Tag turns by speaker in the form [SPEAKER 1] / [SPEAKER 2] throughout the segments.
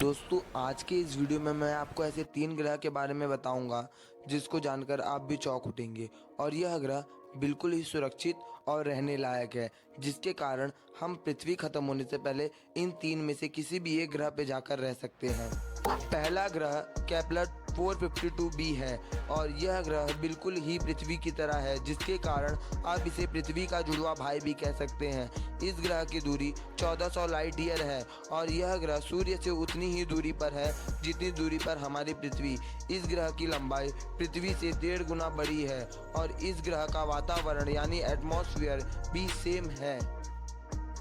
[SPEAKER 1] दोस्तों आज के इस वीडियो में मैं आपको ऐसे 3 ग्रह के बारे में बताऊंगा जिसको जानकर आप भी चौंक उठेंगे। और यह ग्रह बिल्कुल ही सुरक्षित और रहने लायक है, जिसके कारण हम पृथ्वी खत्म होने से पहले इन 3 में से किसी भी एक ग्रह पे जाकर रह सकते हैं। पहला ग्रह केपलर 452b है और यह ग्रह बिल्कुल ही पृथ्वी की तरह है, जिसके कारण आप इसे पृथ्वी का जुड़वा भाई भी कह सकते हैं। इस ग्रह की दूरी 1400 लाइट ईयर है और यह ग्रह सूर्य से उतनी ही दूरी पर है जितनी दूरी पर हमारी पृथ्वी। इस ग्रह की लंबाई पृथ्वी से 1.5 गुना बड़ी है और इस ग्रह का वातावरण यानी एटमॉस्फेयर भी सेम है,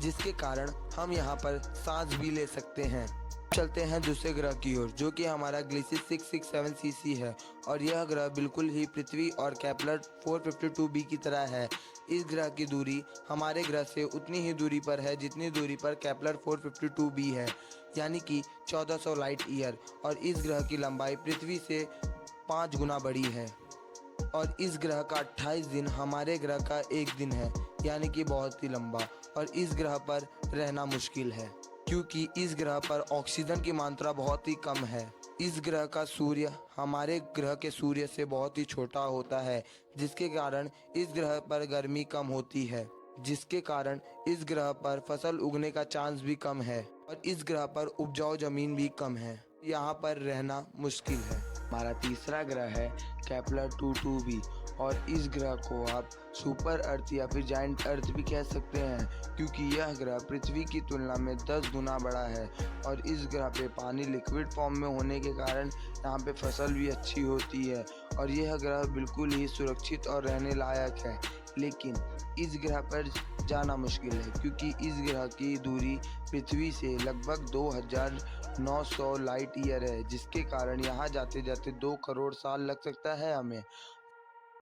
[SPEAKER 1] जिसके कारण हम यहाँ पर सांस भी ले सकते हैं। चलते हैं दूसरे ग्रह की ओर, जो कि हमारा ग्लिसिस 667cc है और यह ग्रह बिल्कुल ही पृथ्वी और केपलर 452b की तरह है। इस ग्रह की दूरी हमारे ग्रह से उतनी ही दूरी पर है जितनी दूरी पर केपलर 452b है, यानी कि 1400 लाइट ईयर। और इस ग्रह की लंबाई पृथ्वी से 5 गुना बड़ी है और इस ग्रह का 28 दिन हमारे ग्रह का एक दिन है, यानी कि बहुत ही लंबा। और इस ग्रह पर रहना मुश्किल है क्योंकि इस ग्रह पर ऑक्सीजन की मात्रा बहुत ही कम है। इस ग्रह का सूर्य हमारे ग्रह के सूर्य से बहुत ही छोटा होता है, जिसके कारण इस ग्रह पर गर्मी कम होती है, जिसके कारण इस ग्रह पर फसल उगने का चांस भी कम है और इस ग्रह पर उपजाऊ जमीन भी कम है। यहाँ पर रहना मुश्किल है। हमारा तीसरा ग्रह है केपलर 22b और इस ग्रह को आप सुपर अर्थ या फिर जाइंट अर्थ भी कह सकते हैं, क्योंकि यह ग्रह पृथ्वी की तुलना में 10 गुना बड़ा है और इस ग्रह पे पानी लिक्विड फॉर्म में होने के कारण यहाँ पे फसल भी अच्छी होती है और यह ग्रह बिल्कुल ही सुरक्षित और रहने लायक है। लेकिन इस ग्रह पर जाना मुश्किल है क्योंकि इस ग्रह की दूरी पृथ्वी से लगभग 2900 लाइट ईयर है, जिसके कारण यहाँ जाते जाते 2 करोड़ साल लग सकता है हमें।